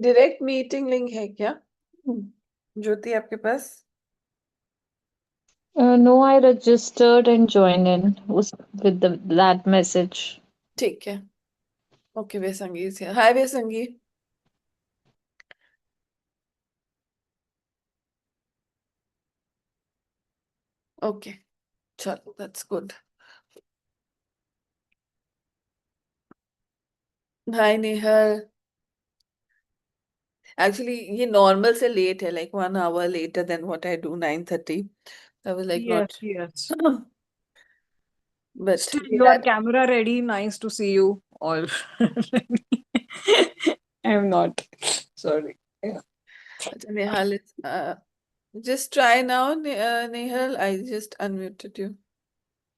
Direct meeting link है क्या? ज्योति आपके पास? No, I registered and joined in with that message. ठीक है. Okay, Vesangi is here. Hi, Vesangi. Okay, chalo, that's good. Hi, Nehal. Actually, ये normal से late है, like 1 hour later than what I do, 9:30. I was like Yes, not, yes. but Still, we your had, camera ready. Nice to see you all. I'm not. Sorry. Yeah. अच्छा, Nehal, just try now, Nehal. I just unmuted you.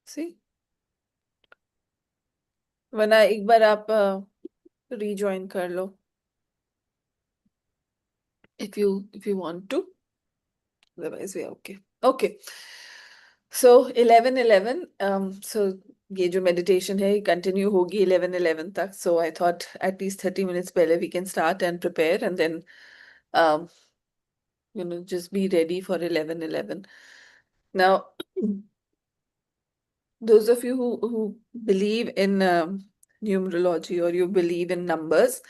See? वरना एक बार आप rejoin कर लो. If you want to. Otherwise, we are okay. Okay. So 11:11. So ये जो meditation है, continue होगी 11:11 तक. So I thought at least 30 minutes पहले we can start and prepare, and then um, just be ready for 11:11. Now, those of you who believe in numerology, or you believe in numbers,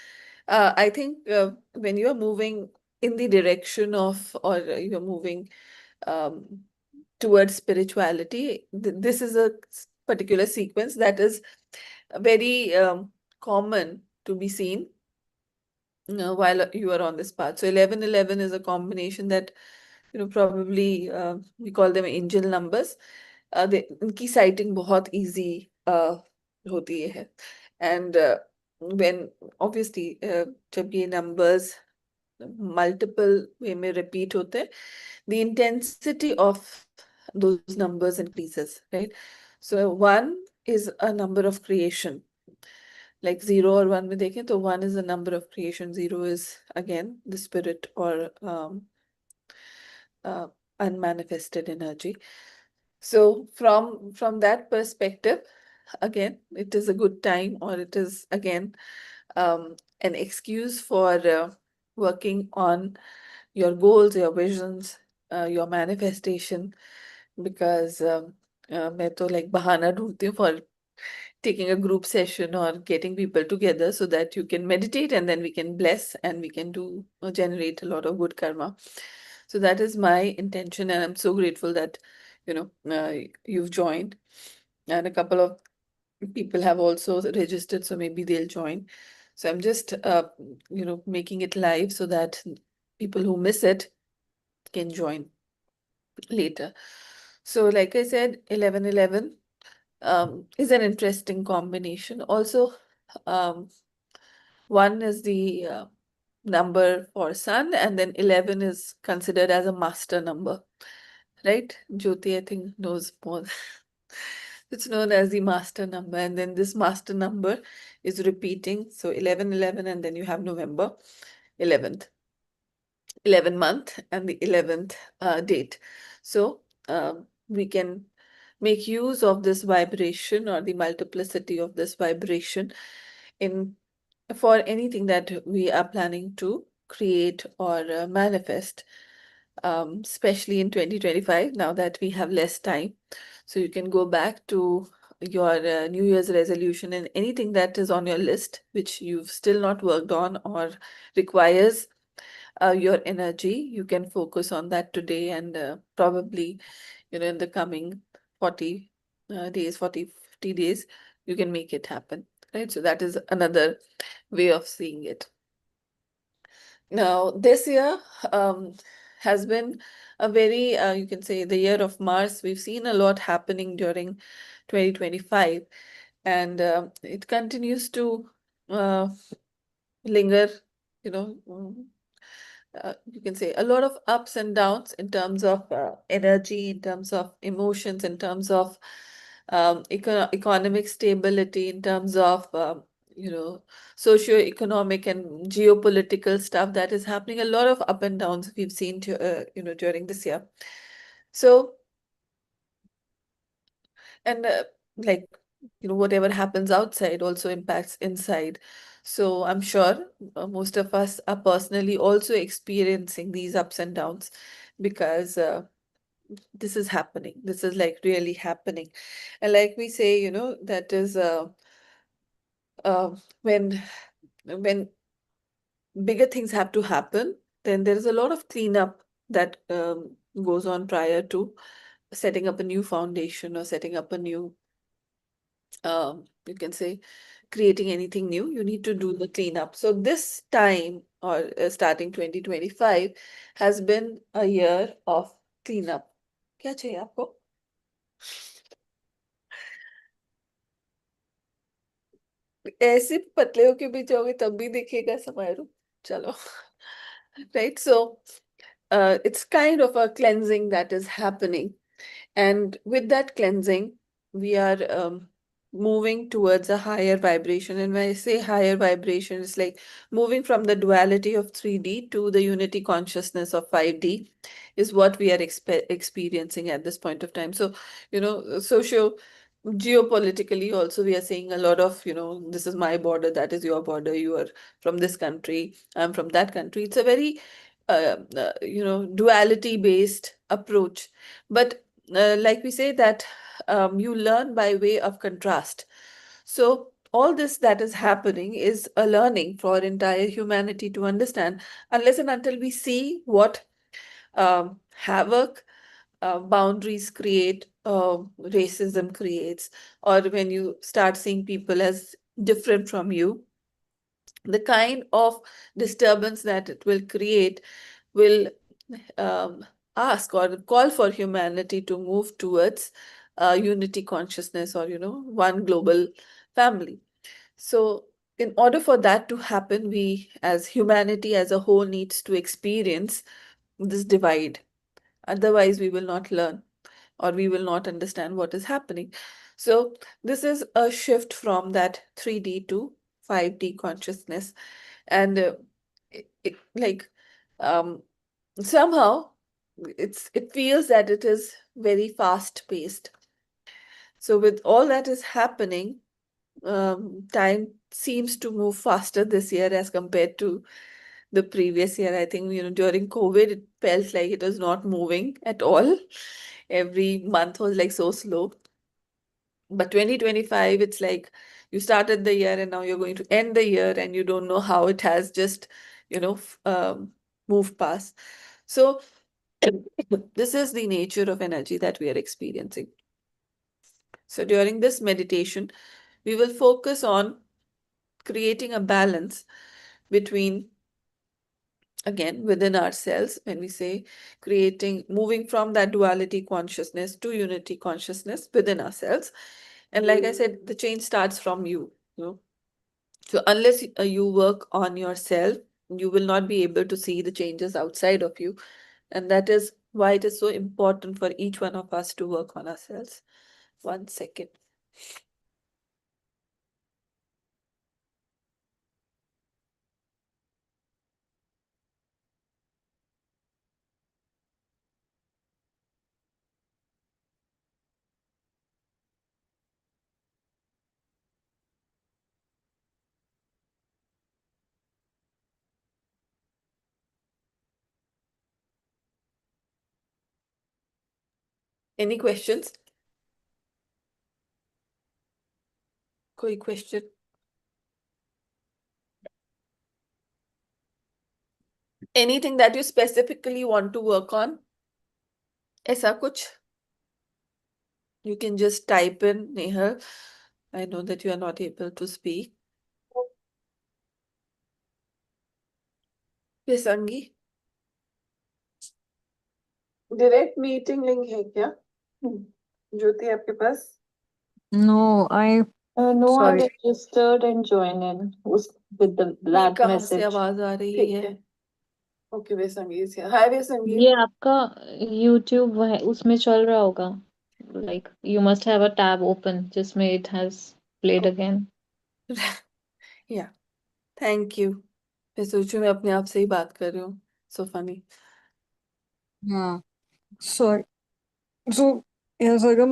I think when you are moving in the direction of, or you're moving um, towards spirituality, this is a particular sequence that is very common to be seen while you are on this path. So 11:11 is a combination that probably we call them angel numbers. इनकी sighting बहुत easy होती है. And when obviously जब ये numbers multiple way में repeat होते हैं, the intensity of those numbers increases, right? So 1 is a number of creation. Like 0 और 1 में देखें तो 1 is a number of creation, 0 is again the spirit or unmanifested energy. So from that perspective, again, it is a good time, or it is again an excuse for working on your goals, your visions, your manifestation, because मैं तो like बहाना ढूंढती हूँ for taking a group session or getting people together so that you can meditate, and then we can bless and we can do generate a lot of good karma. So that is my intention, and I'm so grateful that you've joined, and a couple of people have also registered, so maybe they'll join. So I'm just making it live so that people who miss it can join later. So like I said, 11:11 is an interesting combination. Also, 1 is the number for sun, and then 11 is considered as a master number, right? Jyoti, I think, knows more. It's known as the master number, and then this master number is repeating. So 11:11, and then you have November 11th, 11th month, and the 11th date. So we can make use of this vibration, or the multiplicity of this vibration, in for anything that we are planning to create or manifest, especially in 2025, now that we have less time. So you can go back to your New Year's resolution, and anything that is on your list which you've still not worked on or requires your energy, you can focus on that today, and probably in the coming 40 days, 50 days, you can make it happen, right? So that is another way of seeing it. Now, this year has been a very, you can say, the year of Mars. We've seen a lot happening during 2025, and it continues to linger, you know. You can say a lot of ups and downs in terms of energy, in terms of emotions, in terms of economic stability, in terms of socio-economic and geopolitical stuff that is happening. A lot of up and downs we've seen during this year. So, and like whatever happens outside also impacts inside. So I'm sure most of us are personally also experiencing these ups and downs because this is happening. This is like really happening. And like we say, that is uh, when when bigger things have to happen, then there is a lot of cleanup that goes on prior to setting up a new foundation or setting up a new, you can say, creating anything new. You need to do the cleanup. So this time, or starting 2025, has been a year of cleanup. क्या चाहिए आपको? ऐसे पतले होके भी जाओगे तब भी दिखेगा समारोह. चलो. Right? So it's kind of a cleansing that is happening. And with that cleansing, we are moving towards a higher vibration. And when I say higher vibration, it's like moving from the duality of 3D to the unity consciousness of 5D is what we are experiencing at this point of time. So, socio geopolitically also we are seeing a lot of, this is my border, that is your border, you are from this country, I'm from that country. It's a very duality based approach. But like we say that you learn by way of contrast. So all this that is happening is a learning for entire humanity to understand, unless and until we see what havoc boundaries create, racism creates, or when you start seeing people as different from you, the kind of disturbance that it will create will um, ask or call for humanity to move towards unity consciousness, or one global family. So in order for that to happen, we as humanity as a whole needs to experience this divide. Otherwise we will not learn, or we will not understand what is happening. So this is a shift from that 3D to 5D consciousness. And like somehow it feels that it is very fast paced. So with all that is happening, time seems to move faster this year as compared to the previous year. I think, during COVID, it felt like it was not moving at all. Every month was like so slow. But 2025, it's like you started the year and now you're going to end the year and you don't know how it has just, moved past. So this is the nature of energy that we are experiencing. So during this meditation, we will focus on creating a balance between, again, within ourselves. When we say creating, moving from that duality consciousness to unity consciousness within ourselves. And like I said, the change starts from you. So unless you work on yourself, you will not be able to see the changes outside of you. And that is why it is so important for each one of us to work on ourselves. 1 second. Any questions? कोई question? Anything that you specifically want to work on? ऐसा कुछ? You can just type in, Nehal. I know that you are not able to speak. Vesangi? Direct meeting link है क्या ज्योति आपके पास? No, No, I sorry. registered and joined in with ये that कहाँ से message. आवाज आ रही ठीक है? है ओके वेसंगी हाय वेसंगी ये आपका YouTube है, उसमें चल रहा होगा. Like you must have a tab open जिसमें it has played again. Yeah, thank you. मैं सोचूं मैं अपने आप से ही बात कर रही हूँ. So funny. Yeah. Sorry. So, yeah, Sargam,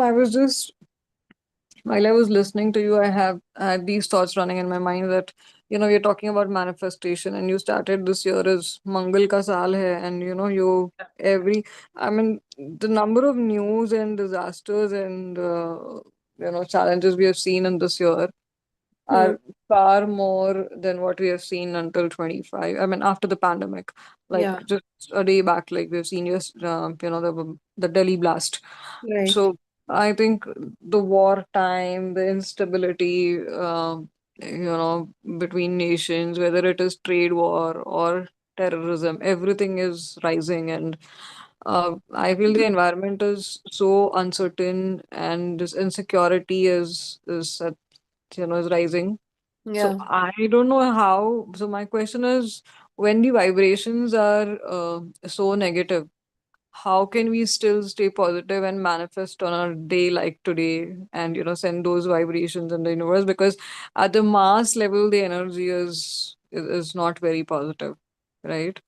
while I was listening to you, I had these thoughts running in my mind that we're talking about manifestation, and you started this year as Mangal ka saal hai, and I mean, the number of news and disasters and challenges we have seen in this year Hmm. are far more than what we have seen until 25. I mean, after the pandemic, like Yeah, just a day back, like we've seen the Delhi blast. right. So I think the wartime, the instability, between nations, whether it is trade war or terrorism, everything is rising, and I feel the environment is so uncertain, and this insecurity is rising. So Yeah. I don't know how. So my question is, when the vibrations are so negative, how can we still stay positive and manifest on a day like today, and send those vibrations in the universe? Because at the mass level, the energy is not very positive, right?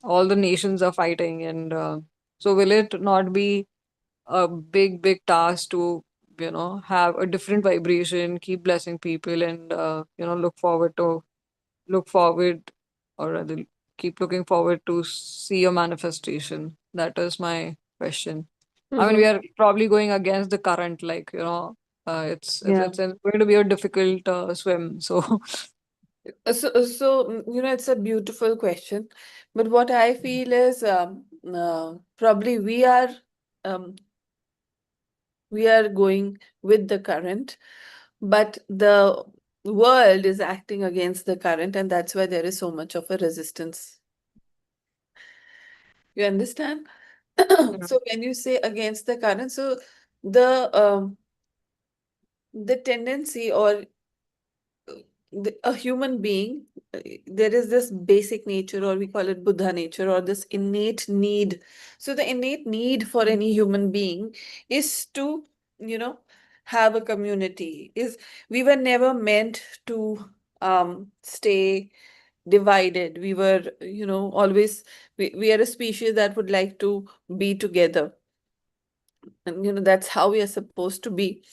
All the nations are fighting, and so will it not be a big task to have a different vibration, keep blessing people, and look forward, or rather keep looking forward to see a manifestation? That is my question. I mean, we Mhm. are probably going against the current, like Yeah. it's going to be a difficult swim. So It's a beautiful question, but what I feel is probably um, we are going with the current, but the world is acting against the current, and that's why there is so much of a resistance. You understand? yeah. So when you say against the current, so the um, the tendency or a human being, there is this basic nature, or we call it Buddha nature, or this innate need. So the innate need for any human being is to, you know, have a community. Is we were never meant to stay divided. We were, always we are a species that would like to be together. And that's how we are supposed to be.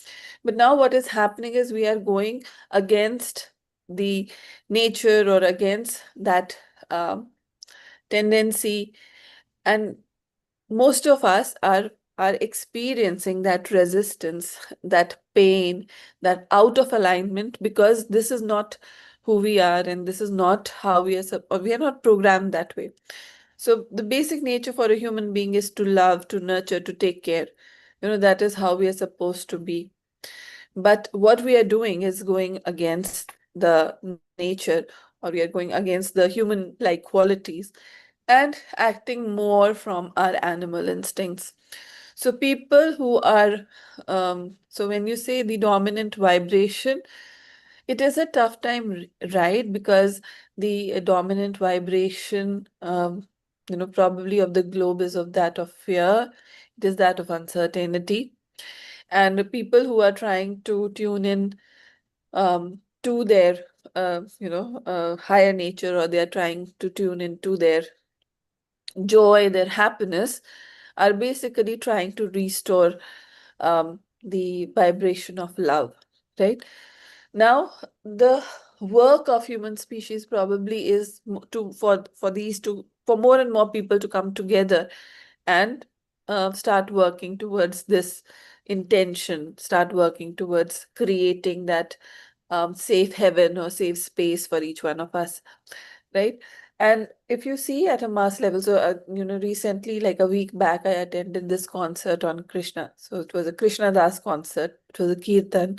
But now what is happening is we are going against the nature, or against that um, tendency, and most of us are experiencing that resistance, that pain, that out of alignment, because this is not who we are, and this is not how or we are not programmed that way. So the basic nature for a human being is to love, to nurture, to take care. That is how we are supposed to be. But what we are doing is going against the nature, or we are going against the human-like qualities, and acting more from our animal instincts. So people who are, so when you say the dominant vibration, it is a tough time, right? Because the dominant vibration, probably of the globe is of that of fear. It is that of uncertainty. And the people who are trying to tune in to their, higher nature, or they are trying to tune into their joy, their happiness, are basically trying to restore the vibration of love, right? Now, the work of human species probably is to for these to for more and more people to come together and start working towards this intention, start working towards creating that safe heaven or safe space for each one of us, right? And if you see at a mass level, so recently, like a week back, I attended this concert on Krishna. So it was a Krishna Das concert. It was a kirtan,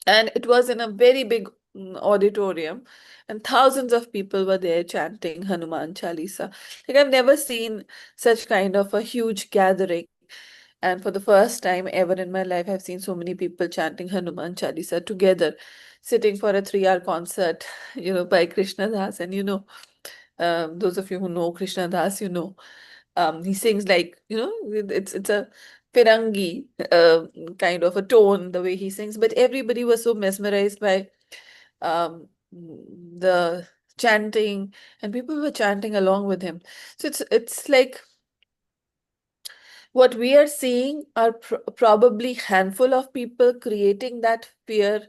and it was in a very big auditorium, and thousands of people were there chanting Hanuman Chalisa. Like I've never seen such kind of a huge gathering. And for the first time ever in my life, I've seen so many people chanting Hanuman Chalisa together, sitting for a 3 hour concert, by Krishna Das. And those of you who know Krishna Das, he sings like, it's a Firangi kind of a tone, the way he sings. But everybody was so mesmerized by the chanting, and people were chanting along with him. So it's like what we are seeing are probably handful of people creating that fear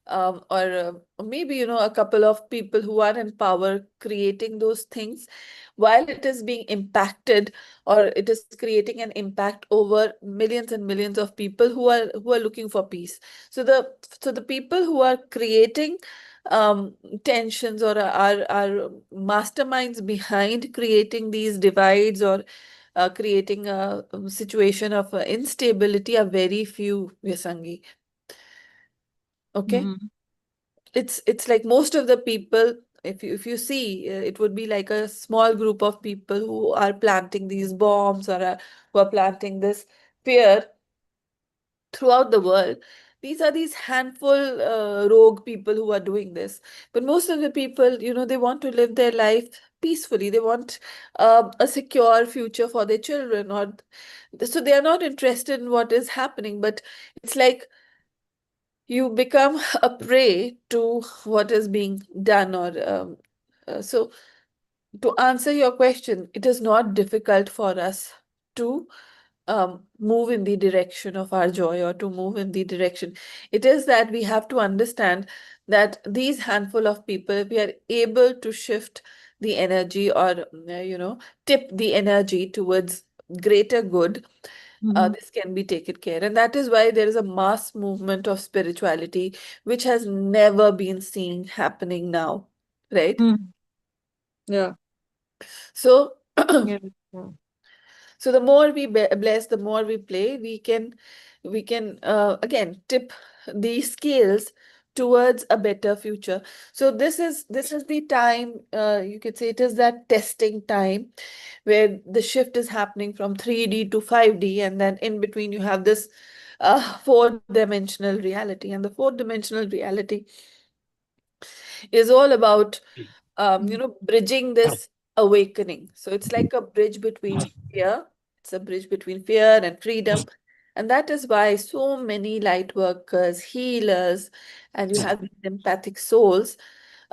or maybe a couple of people who are in power creating those things, while it is being impacted, or it is creating an impact over millions and millions of people who are looking for peace. So the people who are creating tensions, or are masterminds behind creating these divides, or creating a situation of instability, are very few, Vyasangi. Okay. Mhm. It's like most of the people, if you see, it would be like a small group of people who are planting these bombs, or who are planting this fear throughout the world. These are these handful rogue people who are doing this. But most of the people, they want to live their life peacefully. They want a secure future for their children, or so they are not interested in what is happening. But it's like you become a prey to what is being done, or so to answer your question, it is not difficult for us to move in the direction of our joy, or to move in the direction. It is that we have to understand that these handful of people, we are able to shift the energy, or tip the energy towards greater good. Mhm. This can be taken care. And that is why there is a mass movement of spirituality, which has never been seen happening now, right? Mhm. Yeah. So, Yeah. Yeah. so the more we bless, the more we play, we can again tip these scales towards a better future. So this is the time, you could say it is that testing time, where the shift is happening from 3D to 5D, and then in between you have this four-dimensional reality. And the four-dimensional reality is all about Mhm. bridging this awakening. So it's like a bridge between fear. It's a bridge between fear and freedom. And that is why so many light workers, healers, and you have these empathic souls,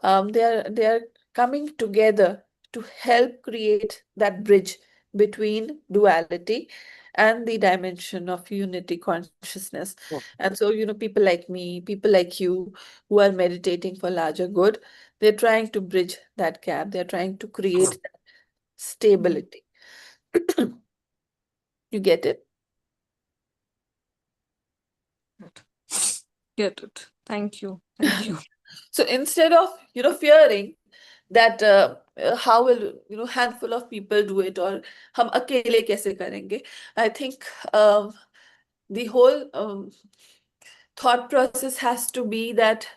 they are coming together to help create that bridge between duality and the dimension of unity consciousness. And so, people like me, people like you, who are meditating for larger good, they're trying to bridge that gap. They're trying to create that stability. You get it? Get it. Thank you. Thank you. So instead of, fearing that how will, handful of people do it, or hum akele kaise karenge, I think the whole thought process has to be that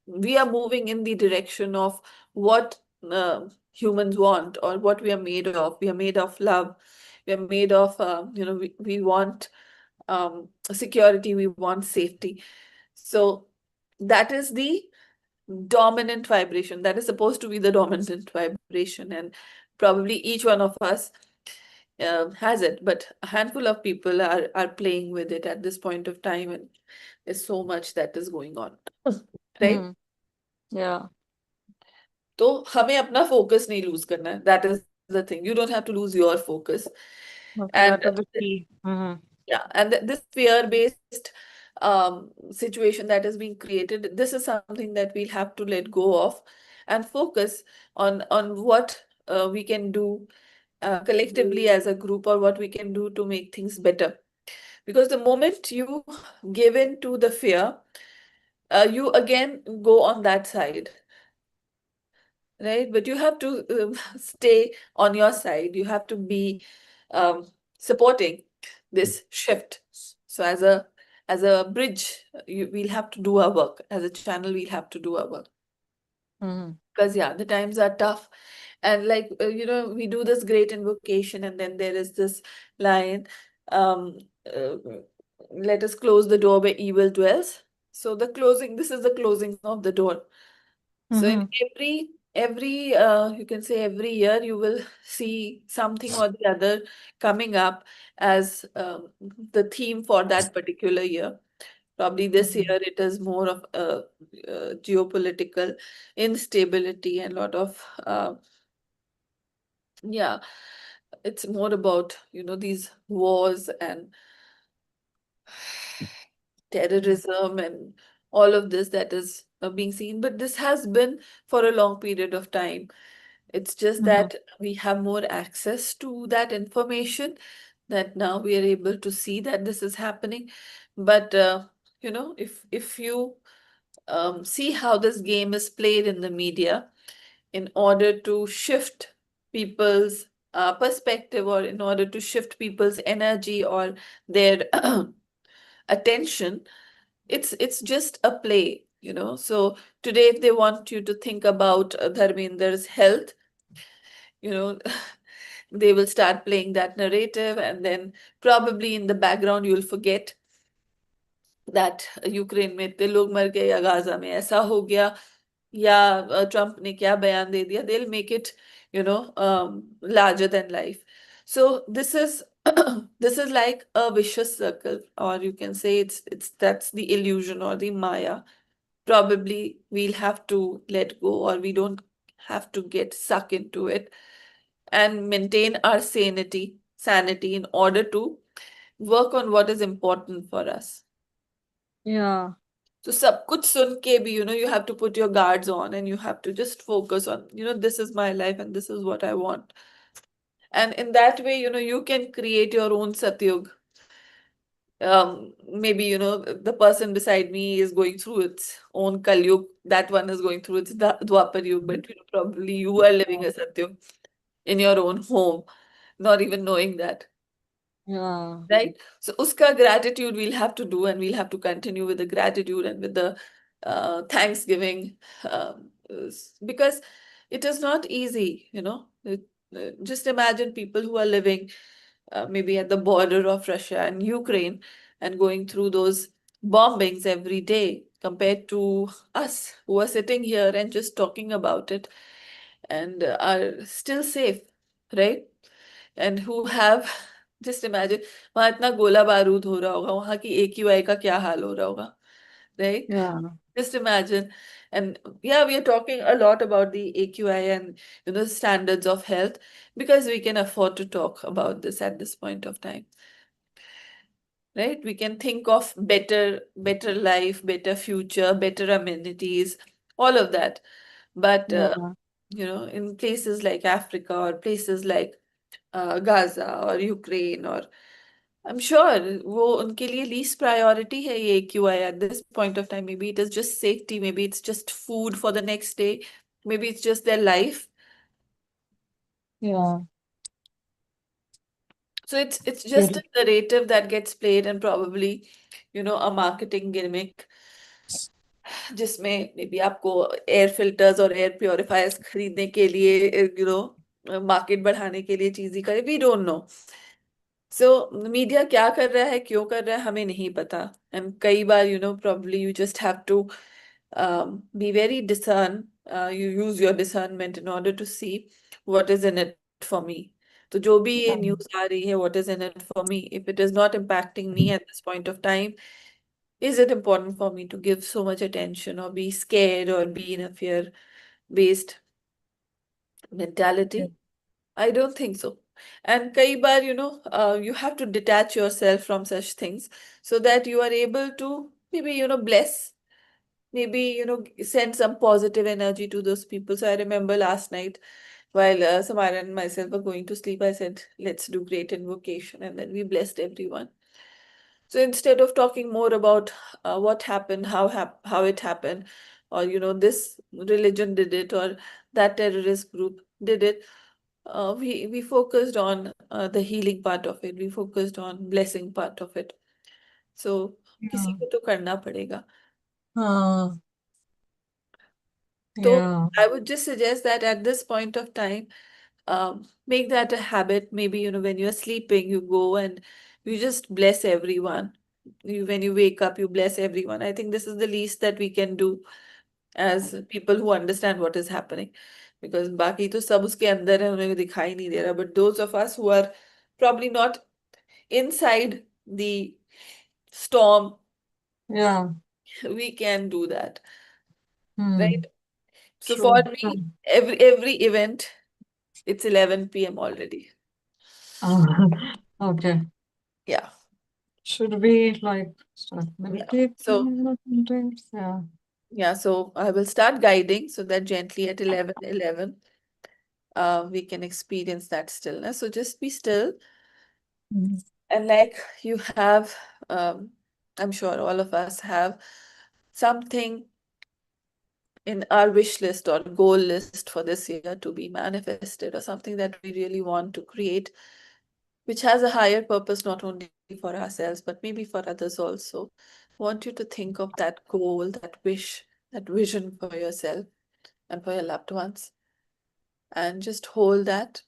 we are moving in the direction of what humans want, or what we are made of. We are made of love. We are made of, we want security, we want safety. So that is the dominant vibration. That is supposed to be the dominant vibration. And probably each one of us has it, but a handful of people are playing with it at this point of time, and there's so much that is going on, right? Mhm. Yeah. तो हमें अपना focus नहीं lose करना है. That is the thing. You don't have to lose your focus. Okay, And that is the key. Mhm. yeah, and this fear-based situation that is being created, this is something that we'll have to let go of and focus on what we can do collectively as a group, or what we can do to make things better. Because the moment you give in to the fear, you again go on that side, right? But you have to stay on your side. You have to be supporting this shift. So as a bridge, we'll have to do our work. As a channel, we'll have to do our work. Mhm. Because yeah, the times are tough. And like, we do this great invocation, and then there is this line, um, uh, let us close the door where evil dwells. So this is the closing of the door. So in Mhm. every you can say every year, you will see something or the other coming up as the theme for that particular year. Probably this year Mhm. it is more of geopolitical instability, and a lot of yeah, it's more about, these wars and terrorism, and all of this that is being seen, but this has been for a long period of time. It's just that we have more access to that information, that now we are able to see that this is happening. But if you see how this game is played in the media in order to shift people's perspective, or in order to shift people's energy or their attention, it's just a play, So today, if they want you to think about Dharmender's health, you know, they will start playing that narrative, and then probably in the background you'll forget that Ukraine में इतने लोग मर गए, या Gaza में ऐसा हो गया, या ट्रम्प ने क्या बयान दे दिया. They'll make it, larger than life. So this is this is like a vicious circle, or you can say that's the illusion or the Maya. Probably we'll have to let go, or we don't have to get sucked into it, and maintain our sanity in order to work on what is important for us. Yeah. So सब कुछ सुन के भी, you have to put your guards on, and you have to just focus on, this is my life and this is what I want. And in that way, you can create your own Satyug. Maybe, the person beside me is going through its own Kalyug. That one is going through its Dwapar Yug, but probably you are living a Satyug in your own home, not even knowing that. Yeah. Right? So uska gratitude we'll have to do, and we'll have to continue with the gratitude and with the thanksgiving, because it is not easy, just imagine people who are living maybe at the border of Russia and Ukraine, and going through those bombings every day, compared to us who are sitting here and just talking about it, and are still safe, right? And who have just imagine, वहां इतना गोला बारूद हो रहा होगा, वहां की AQI का क्या हाल हो रहा होगा, right? Yeah. Just imagine. And yeah, we are talking a lot about the AQI and standards of health, because we can afford to talk about this at this point of time, right? We can think of better life, better future, better amenities, all of that. But Yeah. in places like Africa, or places like Gaza or Ukraine, or I'm sure वो उनके लिए least priority है ये AQI at this point of time. Maybe it is just safety, maybe it's just food for the next day, maybe it's just their life. Yeah. So it's just a narrative that gets played, and probably a marketing gimmick, जिसमें maybe आपको air filters और air purifiers खरीदने के लिए market बढ़ाने के लिए चीजें करे, we don't know. So media क्या कर रहा है, क्यों कर रहा है, हमें नहीं पता. एंड कई बार probably you just have to be very you use your discernment in order to see what is in it for me. तो जो भी ये न्यूज़ आ रही है, what is in it for me, if it is not impacting me at this point of time, is it important for me to give so much attention, or be scared, or be in a fear-based mentality? I don't think so. And kai bar, you have to detach yourself from such things, so that you are able to maybe, bless, maybe, send some positive energy to those people. So I remember last night, while Samara and myself were going to sleep, I said, let's do great invocation, and then we blessed everyone. So instead of talking more about what happened, how it happened, or this religion did it, or that terrorist group did it, we focused on the healing part of it. We focused on blessing part of it. So किसी को तो करना पड़ेगा. Yeah. So Yeah. I would just suggest that at this point of time, make that a habit. Maybe when you're sleeping, you go and you just bless everyone. When you wake up, you bless everyone. I think this is the least that we can do as people who understand what is happening, because बाकी तो सब उसके अंदर है, उन्हें दिखाई नहीं दे रहा. But those of us who are probably not inside the storm, Yeah. we can do that, Hmm. right? So True. for me, every event, it's 11 p.m. already. Okay. Yeah. Should we like start meditating So or something? Yeah. yeah, so I will start guiding so that gently at 11:11, we can experience that stillness. So just be still. Mhm. And like you have, I'm sure all of us have something in our wish list or goal list for this year to be manifested, or something that we really want to create, which has a higher purpose, not only for ourselves, but maybe for others also. I want you to think of that goal, that wish, that vision for yourself and for your loved ones, and just hold that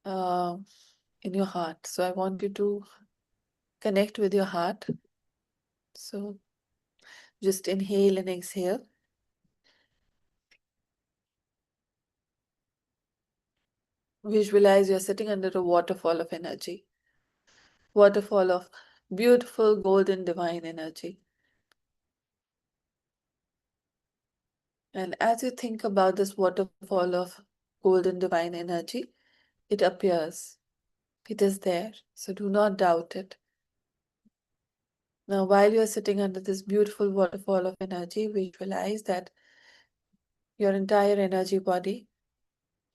uh, in your heart. So I want you to connect with your heart. So just inhale and exhale. Visualize you're sitting under a waterfall of energy, waterfall of beautiful golden divine energy. And as you think about this waterfall of golden divine energy, it appears. It is there. So do not doubt it. Now, while you are sitting under this beautiful waterfall of energy, visualize that your entire energy body,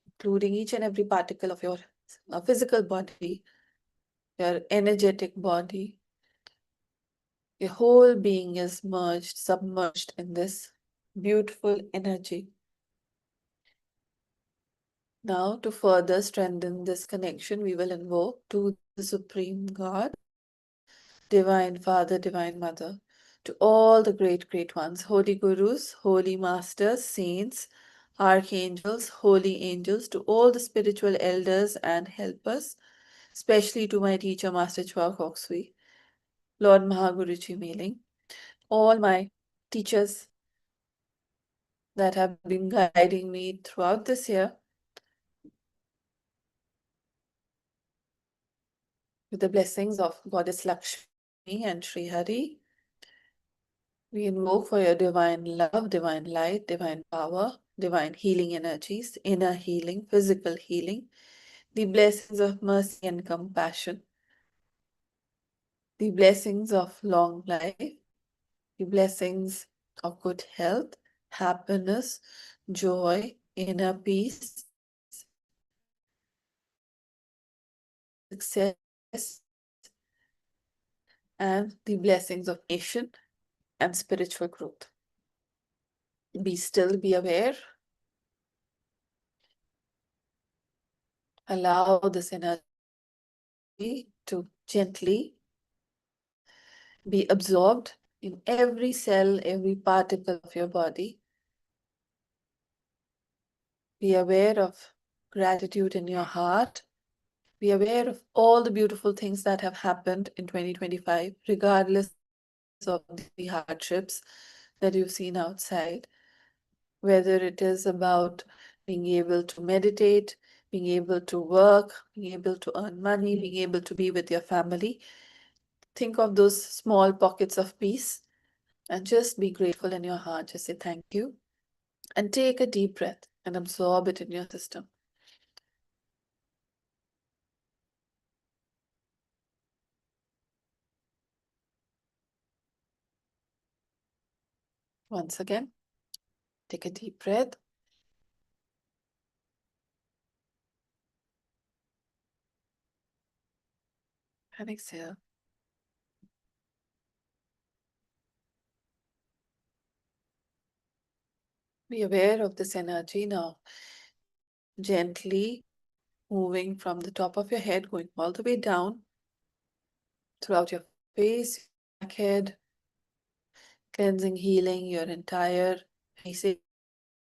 including each and every particle of your physical body, your energetic body, your whole being is merged, submerged in this beautiful energy. Now, to further strengthen this connection, we will invoke to the Supreme God, Divine Father, Divine Mother, to all the great, great ones, holy gurus, holy masters, saints, archangels, holy angels, to all the spiritual elders and helpers, especially to my teacher, Master Chua Koksui, Lord Mahaguruji Meling, all my teachers that have been guiding me throughout this year, with the blessings of Goddess Lakshmi and Sri Hari. We invoke for your divine love, divine light, divine power, divine healing energies, inner healing, physical healing, the blessings of mercy and compassion, the blessings of long life, the blessings of good health, happiness, joy, inner peace, success, and the blessings of nation and spiritual growth. Be still, be aware. Allow this energy to gently be absorbed in every cell, every particle of your body. Be aware of gratitude in your heart. Be aware of all the beautiful things that have happened in 2025, regardless of the hardships that you've seen outside. Whether it is about being able to meditate, being able to work, being able to earn money, being able to be with your family. Think of those small pockets of peace and just be grateful in your heart. Just say thank you and take a deep breath and absorb it in your system. Once again, take a deep breath. And exhale. Be aware of this energy now. Gently moving from the top of your head, going all the way down throughout your face, back head, cleansing, healing your entire face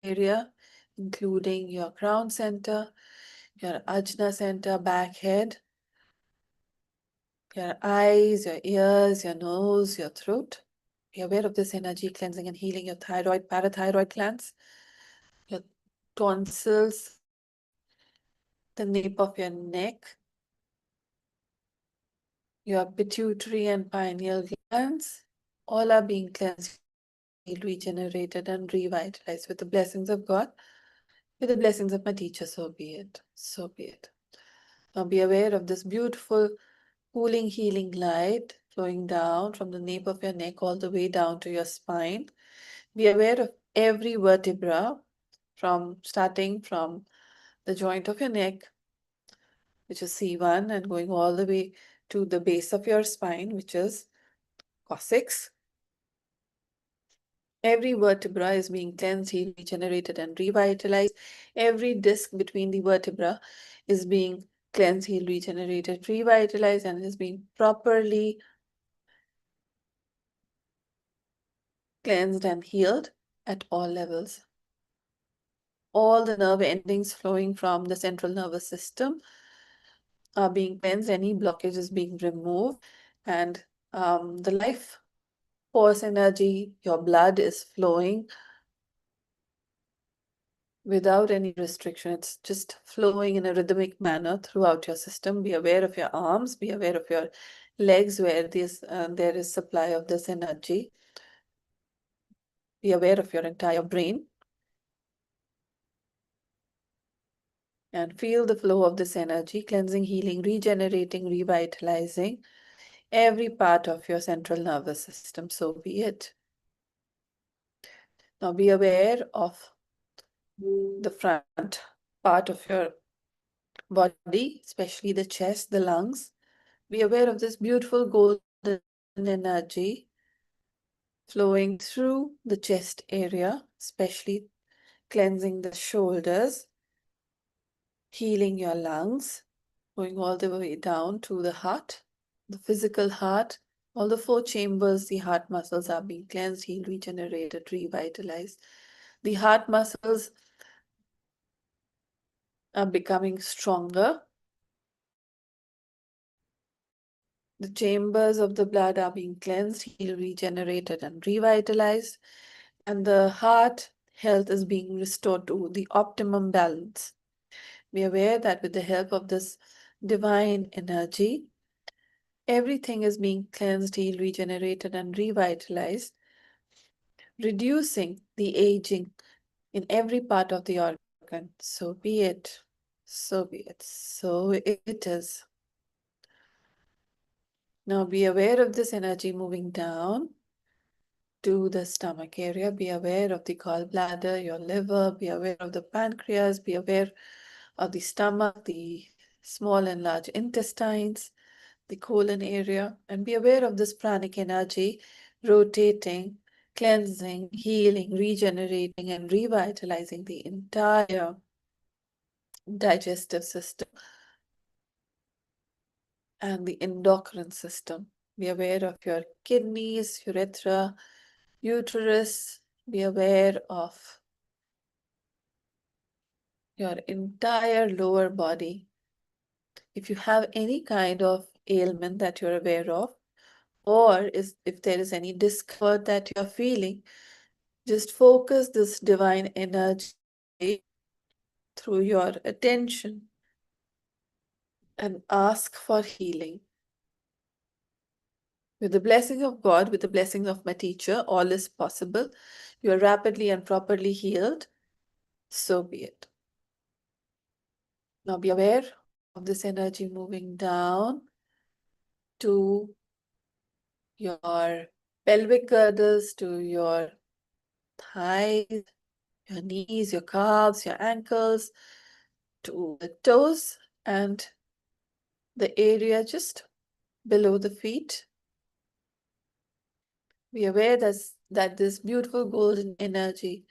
area, including your crown center, your ajna center, back head, your eyes, your ears, your nose, your throat. Be aware of this energy cleansing and healing your thyroid, parathyroid glands, your tonsils, the nape of your neck, your pituitary and pineal glands. All are being cleansed, regenerated, and revitalized with the blessings of God, with the blessings of my teacher. So be it. So be it. Now be aware of this beautiful cooling, healing light flowing down from the nape of your neck all the way down to your spine. Be aware of every vertebra starting from the joint of your neck, which is C1, and going all the way to the base of your spine, which is coccyx. Every vertebra is being cleansed, healed, regenerated, and revitalized. Every disc between the vertebra is being cleansed, healed, regenerated, revitalized, and is being properly cleansed and healed at all levels. All the nerve endings flowing from the central nervous system are being cleansed, any blockage is being removed, and the life force energy, your blood is flowing without any restriction. It's just flowing in a rhythmic manner throughout your system. Be aware of your arms, be aware of your legs where there is supply of this energy. Be aware of your entire brain. And feel the flow of this energy, cleansing, healing, regenerating, revitalizing every part of your central nervous system. So be it. Now be aware of the front part of your body, especially the chest, the lungs. Be aware of this beautiful golden energy flowing through the chest area, especially cleansing the shoulders, healing your lungs, going all the way down to the heart, the physical heart. All the 4 chambers, the heart muscles are being cleansed, healed, regenerated, revitalized. The heart muscles are becoming stronger. The chambers of the blood are being cleansed, healed, regenerated, and revitalized. And the heart health is being restored to the optimum balance. Be aware that with the help of this divine energy, everything is being cleansed, healed, regenerated, and revitalized, reducing the aging in every part of the organ. So be it. So be it. So it is. Now be aware of this energy moving down to the stomach area. Be aware of the gallbladder, your liver. Be aware of the pancreas. Be aware of the stomach, the small and large intestines, the colon area. And be aware of this pranic energy rotating, cleansing, healing, regenerating, and revitalizing the entire digestive system and the endocrine system. Be aware of your kidneys, urethra, uterus. Be aware of your entire lower body. If you have any kind of ailment that you're aware of, or if there is any discomfort that you're feeling, just focus this divine energy through your attention and ask for healing. With the blessing of God, with the blessing of my teacher, all is possible. You are rapidly and properly healed. So be it. Now be aware of this energy moving down to your pelvic girdles, to your thighs, your knees, your calves, your ankles, to the toes, and the area just below the feet. Be aware that this beautiful golden energy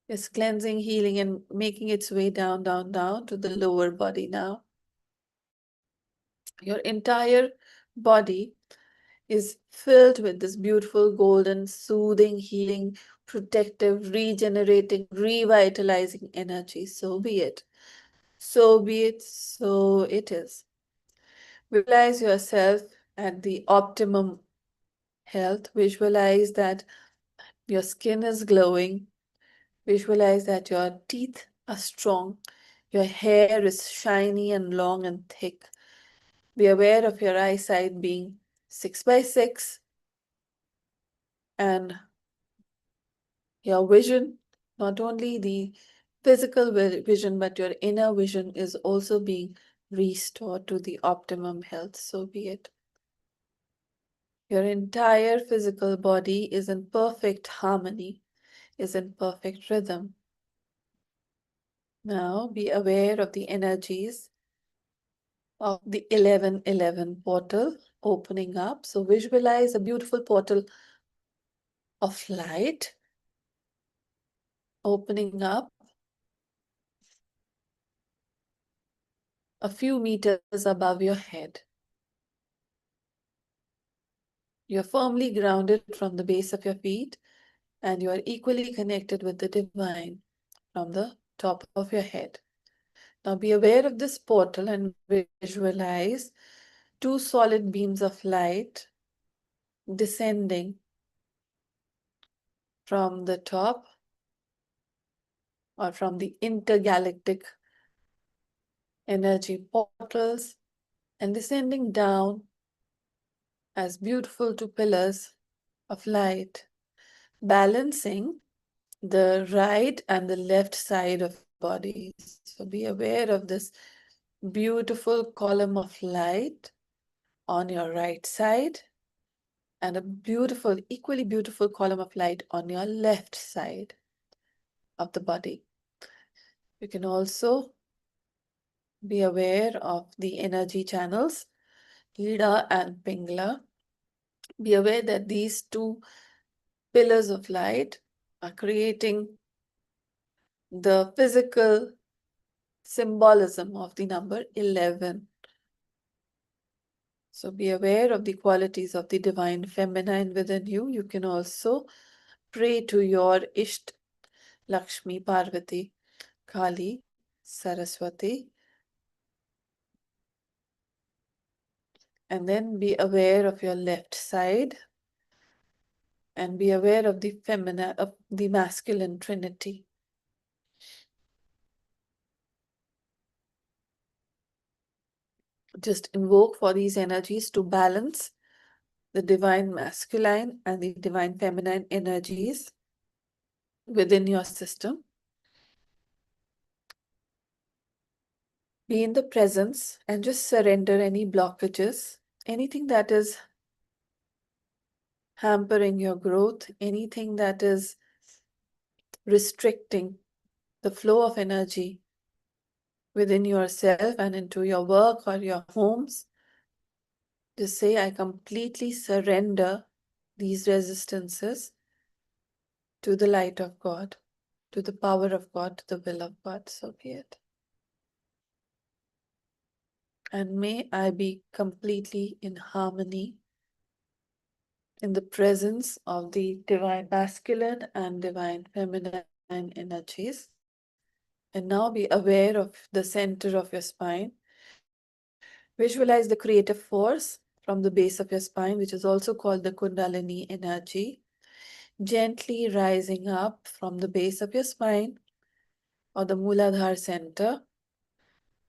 is cleansing, healing, and making its way down, down, down to the lower body now. Your entire body is filled with this beautiful golden, soothing, healing, protective, regenerating, revitalizing energy. So be it. So be it. So it is. Visualize yourself at the optimum health. Visualize that your skin is glowing. Visualize that your teeth are strong. Your hair is shiny and long and thick. Be aware of your eyesight being 6x6 and your vision, not only the physical vision, but your inner vision is also being restore to the optimum health, so be it. Your entire physical body is in perfect harmony, is in perfect rhythm. Now be aware of the energies of the 1111 portal opening up. So visualize a beautiful portal of light opening up a few meters above your head. You're firmly grounded from the base of your feet, and you are equally connected with the divine from the top of your head. Now be aware of this portal and visualize two solid beams of light descending from the top or from the intergalactic energy portals and descending down as beautiful two pillars of light, balancing the right and the left side of bodies. So be aware of this beautiful column of light on your right side and a beautiful, equally beautiful column of light on your left side of the body. You can also be aware of the energy channels, Ida and Pingala. Be aware that these two pillars of light are creating the physical symbolism of the number 11. So be aware of the qualities of the divine feminine within you. You can also pray to your Isht, Lakshmi, Parvati, Kali, Saraswati. And then be aware of your left side and be aware of the feminine, of the masculine trinity. Just invoke for these energies to balance the divine masculine and the divine feminine energies within your system. Be in the presence and just surrender any blockages, anything that is hampering your growth, anything that is restricting the flow of energy within yourself and into your work or your homes. Just say, I completely surrender these resistances to the light of God, to the power of God, to the will of God, so be it. And may I be completely in harmony in the presence of the divine masculine and divine feminine energies. And now be aware of the center of your spine. Visualize the creative force from the base of your spine, which is also called the Kundalini energy, gently rising up from the base of your spine or the Muladhara center,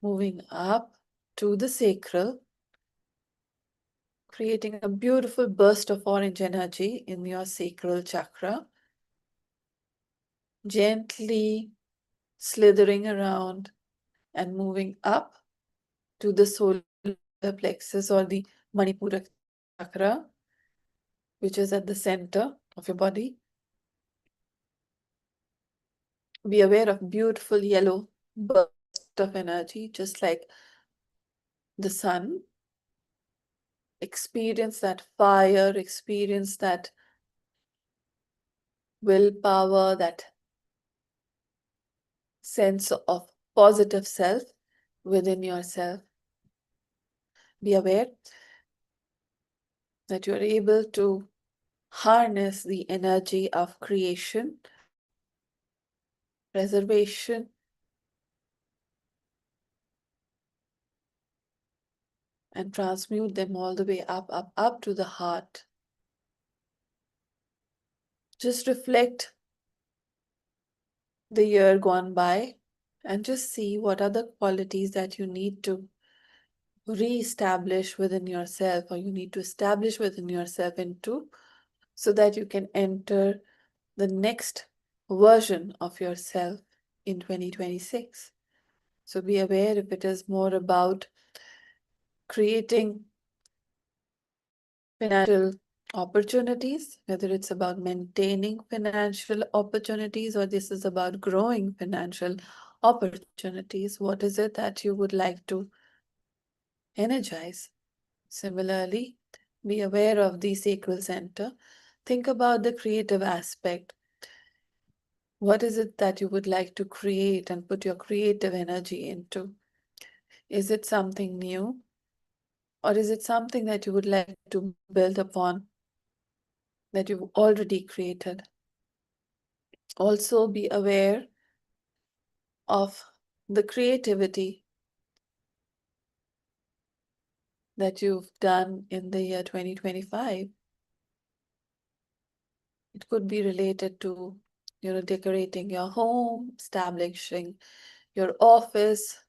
moving up to the sacral, creating a beautiful burst of orange energy in your sacral chakra, gently slithering around and moving up to the solar plexus or the Manipura chakra, which is at the center of your body. Be aware of beautiful yellow burst of energy, just like the sun. Experience that fire, experience that willpower, that sense of positive self within yourself. Be aware that you are able to harness the energy of creation, preservation, and transmute them all the way up, up, up to the heart. Just reflect the year gone by and just see what are the qualities that you need to re-establish within yourself, or you need to establish within yourself into, so that you can enter the next version of yourself in 2026. So be aware if it is more about creating financial opportunities, whether it's about maintaining financial opportunities or this is about growing financial opportunities. What is it that you would like to energize? Similarly, be aware of the sacral center. Think about the creative aspect. What is it that you would like to create and put your creative energy into? Is it something new? Or is it something that you would like to build upon that you've already created? Also, be aware of the creativity that you've done in the year 2025. It could be related to, decorating your home, establishing your office,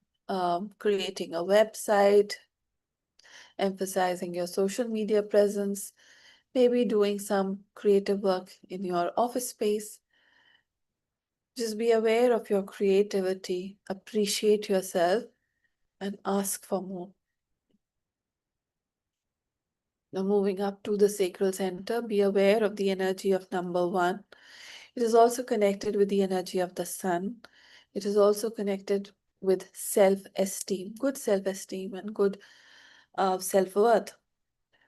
creating a website, emphasizing your social media presence, maybe doing some creative work in your office space. Just be aware of your creativity, appreciate yourself, and ask for more. Now, moving up to the sacral center, be aware of the energy of number 1. It is also connected with the energy of the sun. It is also connected with self-esteem, good self-esteem, and good self-worth.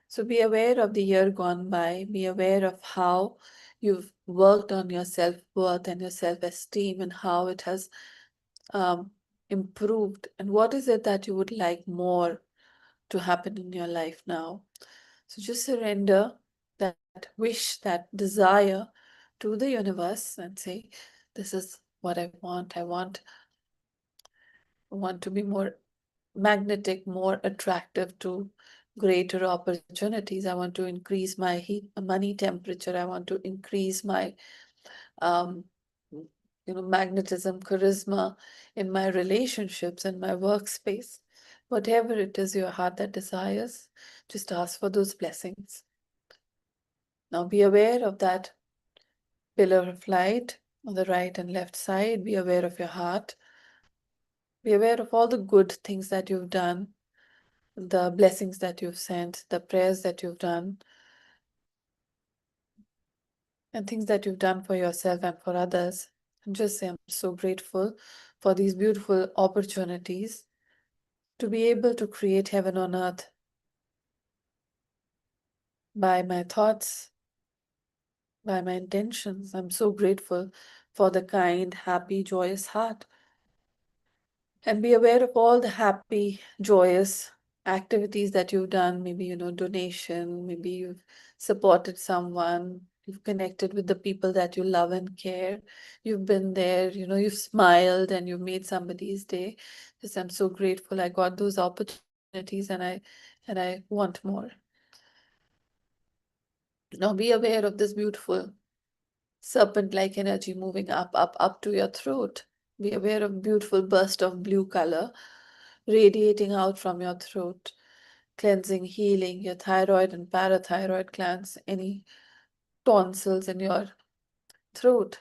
So be aware of the year gone by. Be aware of how you've worked on your self-worth and your self-esteem and how it has improved. And what is it that you would like more to happen in your life now? So just surrender that wish, that desire to the universe and say, this is what I want. I want to be more magnetic, more attractive to greater opportunities. I want to increase my money temperature. I want to increase my um, magnetism, charisma in my relationships, in my workspace. Whatever it is your heart that desires, just ask for those blessings. Now be aware of that pillar of light on the right and left side. Be aware of your heart. Be aware of all the good things that you've done, the blessings that you've sent, the prayers that you've done, and things that you've done for yourself and for others. And just say, I'm so grateful for these beautiful opportunities to be able to create heaven on earth by my thoughts, by my intentions. I'm so grateful for the kind, happy, joyous heart. And be aware of all the happy, joyous activities that you've done. Maybe, donation, maybe you've supported someone, you've connected with the people that you love and care. You've been there, you've smiled and you've made somebody's day. Just, I'm so grateful I got those opportunities and I want more. Now be aware of this beautiful serpent-like energy moving up to your throat. Be aware of beautiful burst of blue color radiating out from your throat, cleansing, healing your thyroid and parathyroid glands, any tonsils in your throat.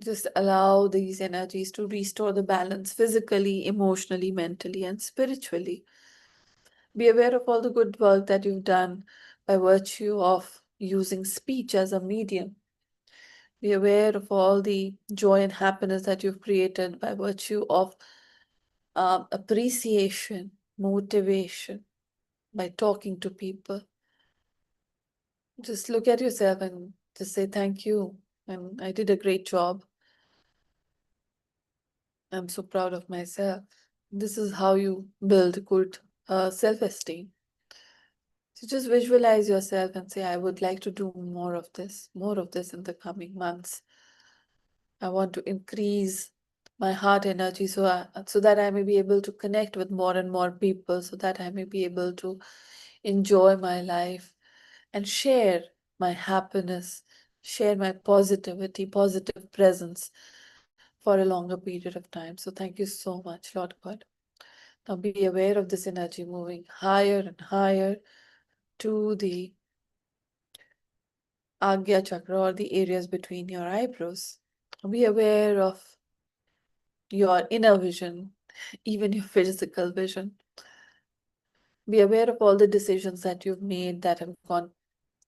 Just allow these energies to restore the balance physically, emotionally, mentally, and spiritually. Be aware of all the good work that you've done by virtue of using speech as a medium. Be aware of all the joy and happiness that you've created by virtue of appreciation, motivation, by talking to people. Just look at yourself and just say thank you. And I did a great job. I'm so proud of myself. This is how you build good self-esteem. So just visualize yourself and say, I would like to do more of this in the coming months. I want to increase my heart energy so that I may be able to connect with more and more people, so that I may be able to enjoy my life and share my happiness, share my positivity, positive presence for a longer period of time. So thank you so much, Lord God. Now be aware of this energy moving higher and higher to the Agya Chakra, or the areas between your eyebrows. Be aware of your inner vision, even your physical vision. Be aware of all the decisions that you've made that have gone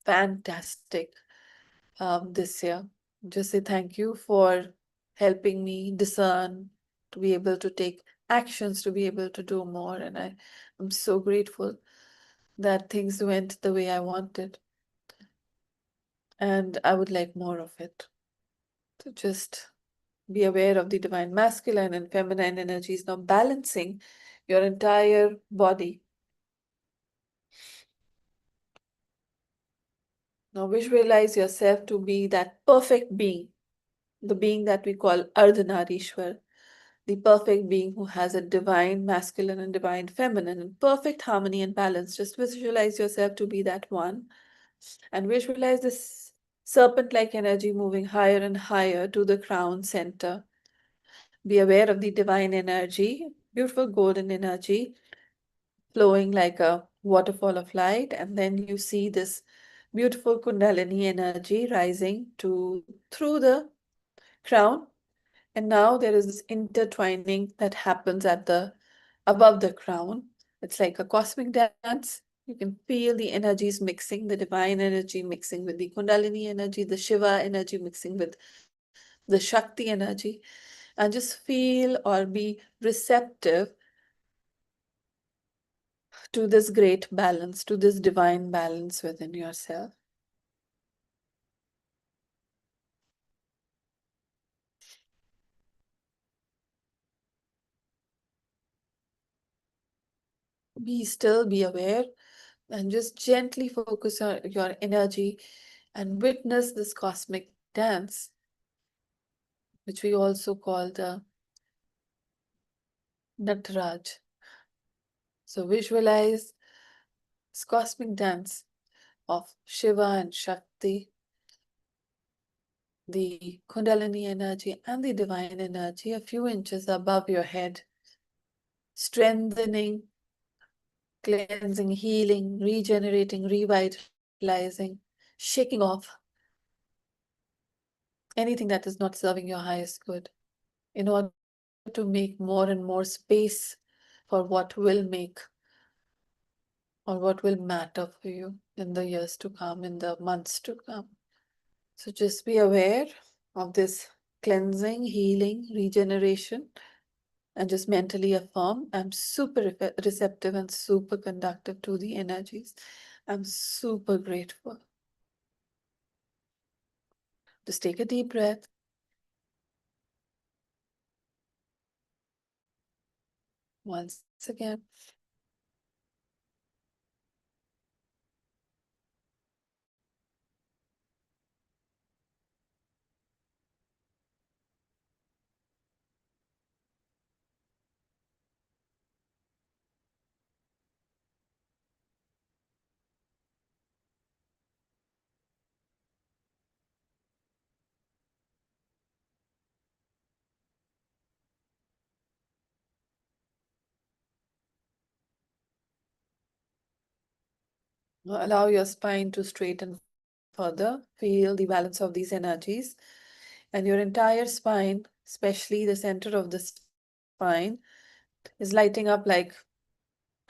fantastic this year. Just say thank you for helping me discern, to be able to take actions, to be able to do more. And I'm so grateful that things went the way I wanted. And I would like more of it. So just be aware of the divine masculine and feminine energies now balancing your entire body. Now visualize yourself to be that perfect being, the being that we call Ardhanarishwar, the perfect being who has a divine masculine and divine feminine in perfect harmony and balance. Just visualize yourself to be that one and visualize this serpent-like energy moving higher and higher to the crown center. Be aware of the divine energy, beautiful golden energy flowing like a waterfall of light, and then you see this beautiful Kundalini energy rising through the crown. And now there is this intertwining that happens above the crown. It's like a cosmic dance. You can feel the energies mixing, the divine energy mixing with the Kundalini energy, the Shiva energy mixing with the Shakti energy, and just feel or be receptive to this great balance, to this divine balance within yourself. Be still, be aware, and just gently focus on your energy and witness this cosmic dance, which we also call the Nataraj. So visualize this cosmic dance of Shiva and Shakti, the Kundalini energy and the divine energy a few inches above your head, strengthening, cleansing, healing, regenerating, revitalizing, shaking off anything that is not serving your highest good in order to make more and more space for what will make or what will matter for you in the years to come, in the months to come. So just be aware of this cleansing, healing, regeneration, and just mentally affirm, I'm super receptive and super conductive to the energies. I'm super grateful. Just take a deep breath. Once again. Now allow your spine to straighten further. Feel the balance of these energies. And your entire spine, especially the center of the spine, is lighting up like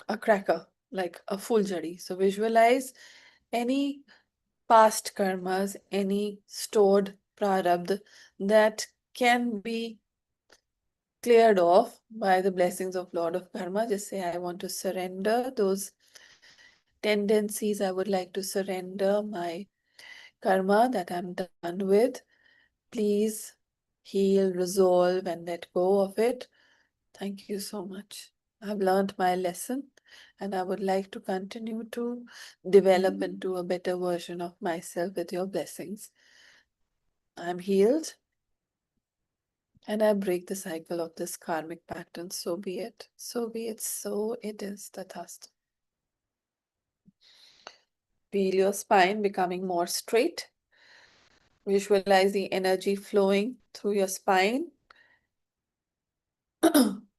a cracker, like a fuljari. So visualize any past karmas, any stored prarabdha that can be cleared off by the blessings of Lord of Karma. Just say, I want to surrender those tendencies. I would like to surrender my karma that I'm done with. Please heal, resolve, and let go of it. Thank you so much. I've learned my lesson and I would like to continue to develop into a better version of myself with your blessings. I'm healed and I break the cycle of this karmic pattern. So be it. So be it. So it is. Tathastha. Feel your spine becoming more straight. Visualize the energy flowing through your spine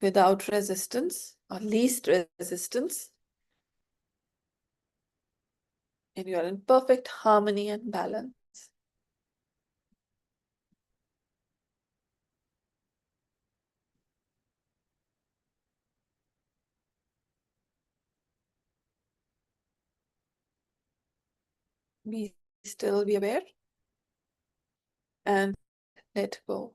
without resistance or least resistance. And you're in perfect harmony and balance. Be still, be aware, and let go.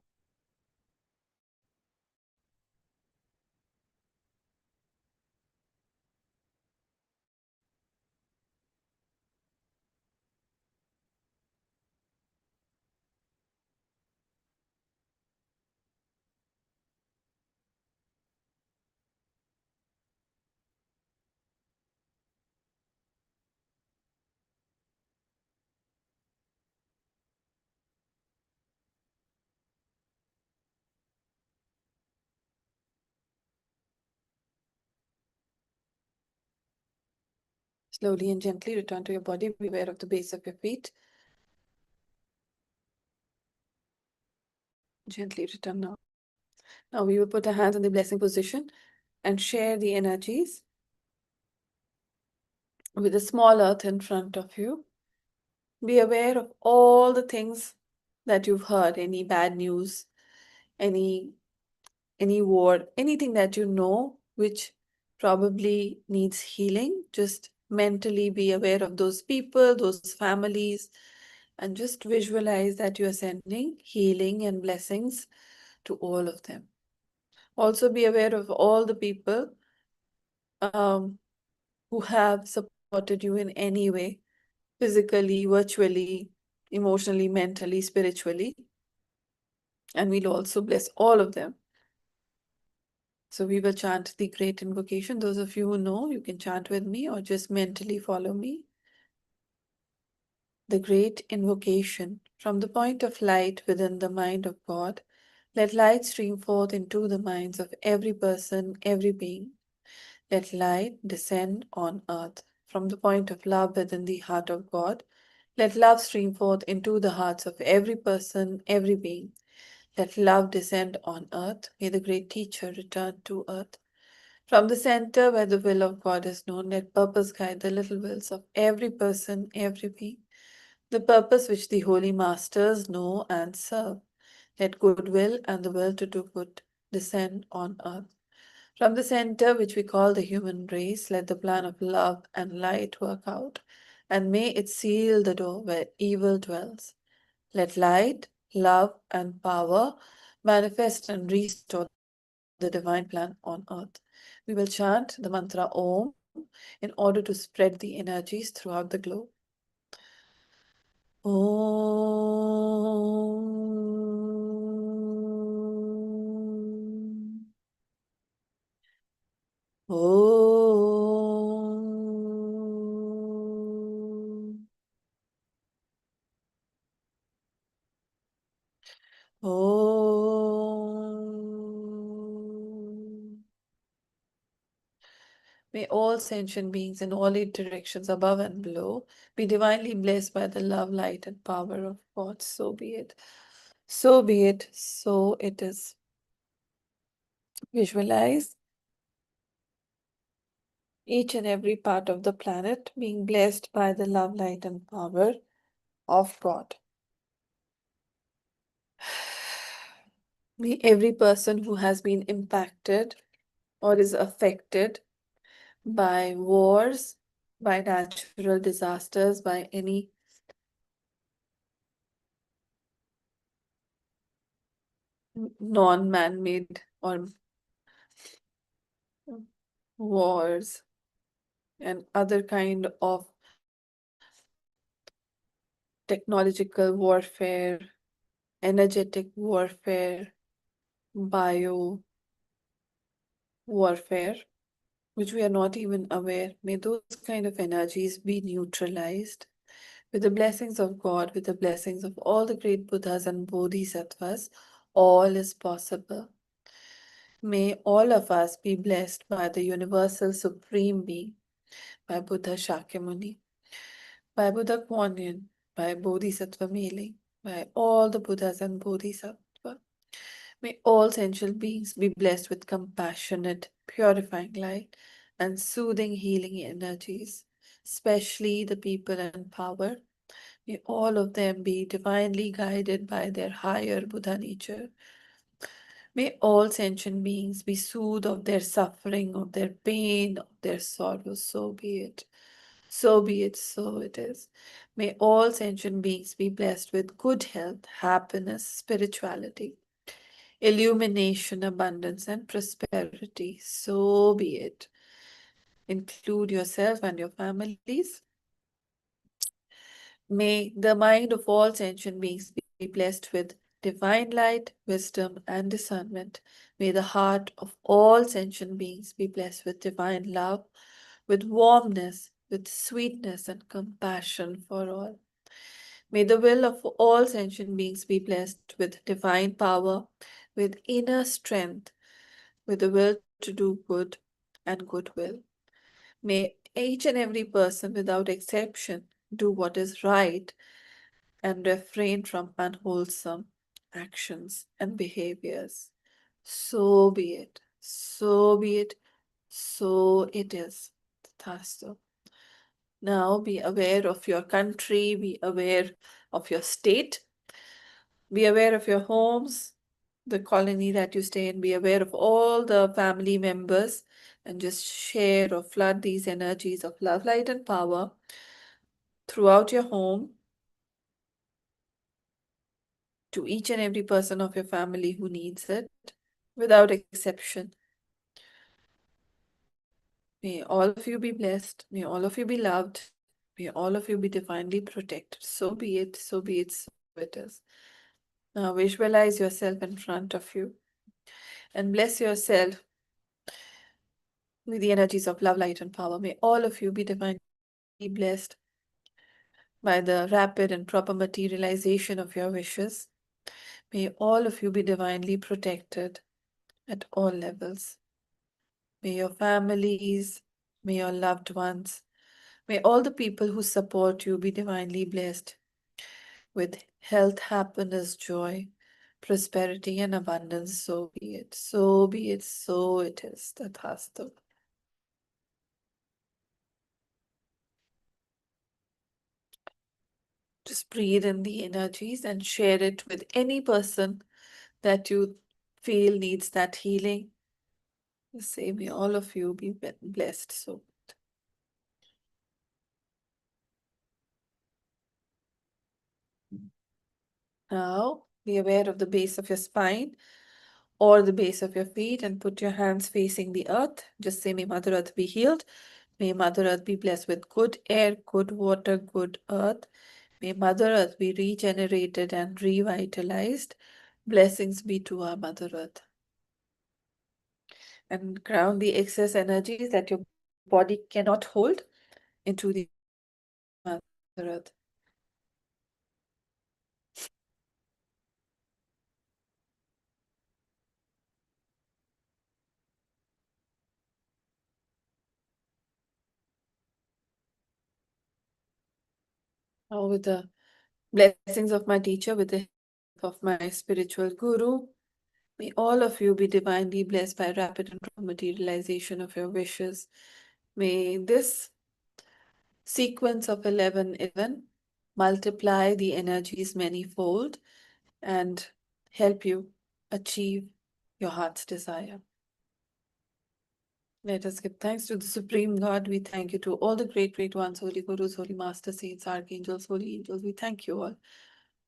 Slowly and gently return to your body. Be aware of the base of your feet. Gently return now. Now we will put our hands in the blessing position and share the energies with a small earth in front of you. Be aware of all the things that you've heard, any bad news, any word, anything that you know which probably needs healing. Just mentally be aware of those people, those families, and just visualize that you are sending healing and blessings to all of them. Also be aware of all the people who have supported you in any way, physically, virtually, emotionally, mentally, spiritually. And we'll also bless all of them. So we will chant the great invocation. Those of you who know, you can chant with me or just mentally follow me. The great invocation. From the point of light within the mind of God, let light stream forth into the minds of every person, every being. Let light descend on earth. From the point of love within the heart of God, let love stream forth into the hearts of every person, every being. Let love descend on earth. May the great teacher return to earth. From the center where the will of God is known, let purpose guide the little wills of every person, every being. The purpose which the holy masters know and serve. Let goodwill and the will to do good descend on earth. From the center which we call the human race, let the plan of love and light work out, and may it seal the door where evil dwells. Let light, love, and power manifest and restore the divine plan on earth. We will chant the mantra Om in order to spread the energies throughout the globe. Om. Om. Om. May all sentient beings in all eight directions, above and below, be divinely blessed by the love, light, and power of God. So be it. So be it. So it is. Visualize each and every part of the planet being blessed by the love, light, and power of God. May every person who has been impacted or is affected by wars, by natural disasters, by any non-man-made or wars and other kind of technological warfare, energetic warfare, bio warfare, which we are not even aware. May those kind of energies be neutralized with the blessings of God, with the blessings of all the great Buddhas and Bodhisattvas. All is possible. May all of us be blessed by the Universal Supreme Being, by Buddha Shakyamuni, by Buddha Kuan Yin, by Bodhisattva Mele, by all the Buddhas and Bodhisattvas. May all sentient beings be blessed with compassionate, purifying light and soothing healing energies, especially the people in power. May all of them be divinely guided by their higher Buddha nature. May all sentient beings be soothed of their suffering, of their pain, of their sorrow. So be it. So be it, so it is. May all sentient beings be blessed with good health, happiness, spirituality, illumination, abundance, and prosperity. So be it. Include yourself and your families. May the mind of all sentient beings be blessed with divine light, wisdom, and discernment. May the heart of all sentient beings be blessed with divine love, with warmness, with sweetness, and compassion for all. May the will of all sentient beings be blessed with divine power, with inner strength, with the will to do good and goodwill. May each and every person, without exception, do what is right and refrain from unwholesome actions and behaviors. So be it. So be it. So it is. Tathastu. Now be aware of your country, be aware of your state, be aware of your homes, the colony that you stay in, be aware of all the family members, and just share or flood these energies of love, light, and power throughout your home to each and every person of your family who needs it, without exception. May all of you be blessed. May all of you be loved. May all of you be divinely protected. So be it, so be it, so it is. Now visualize yourself in front of you and bless yourself with the energies of love, light, and power. May all of you be divinely blessed by the rapid and proper materialization of your wishes. May all of you be divinely protected at all levels. May your families, may your loved ones, may all the people who support you be divinely blessed with health, happiness, joy, prosperity, and abundance. So be it. So be it. So it is. Tathastu. Just breathe in the energies and share it with any person that you feel needs that healing. Just say, may all of you be blessed. So now be aware of the base of your spine or the base of your feet and put your hands facing the earth. Just say, may Mother Earth be healed. May Mother Earth be blessed with good air, good water, good earth. May Mother Earth be regenerated and revitalized. Blessings be to our Mother Earth. And ground the excess energies that your body cannot hold into the Mother Earth. Now with the blessings of my teacher, with the help of my spiritual guru, may all of you be divinely blessed by rapid and proper materialization of your wishes. May this sequence of 11 multiply the energies manyfold and help you achieve your heart's desire. Let us give thanks to the Supreme God. We thank you to all the great ones, holy gurus, holy master saints, archangels, holy angels. We thank you all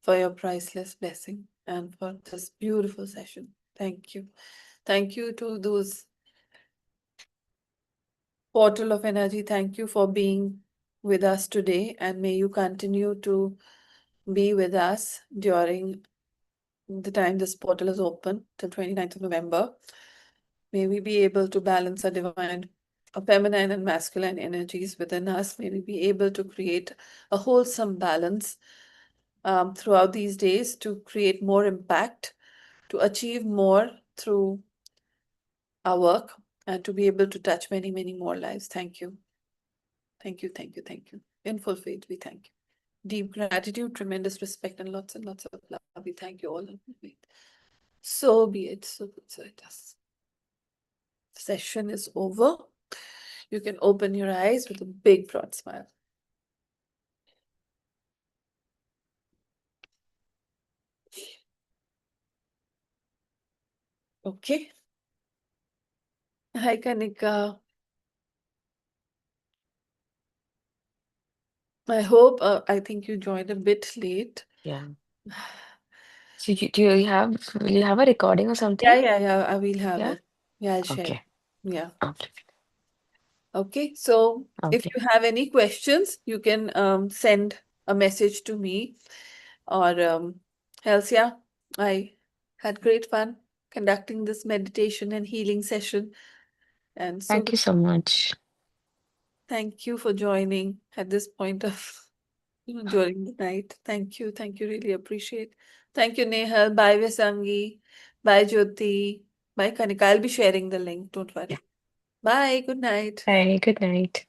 for your priceless blessing and for this beautiful session. Thank you. Thank you to those portal of energy. Thank you for being with us today, and may you continue to be with us during the time this portal is open till 29th of November. May we be able to balance our divine, our feminine and masculine energies within us. May we be able to create a wholesome balance throughout these days to create more impact, to achieve more through our work, and to be able to touch many more lives. Thank you. Thank you, thank you, thank you. In full faith, we thank you. Deep gratitude, tremendous respect, and lots of love. We thank you all in full faith. So be it, so be it, so it is. Session is over. You can open your eyes with a big broad smile. Okay. Hi, Kanika. I hope, I think you joined a bit late. Yeah. So will you have a recording or Yeah, something? yeah, I will have Yeah? it. Yeah, I'll share. Okay. Yeah. Okay. Okay. So if Okay. you have any questions, you can send a message to me or Helsia. I had great fun conducting this meditation and healing session. And so Thank you so much. thank you for joining at this point of during the night. Thank you. Thank you. Really appreciate. Thank you, Nehal. Bye, Vesangi. Bye, Jyoti. Bye, Kanika. I'll be sharing the link. Don't worry. Bye. Good night. Bye. Good night.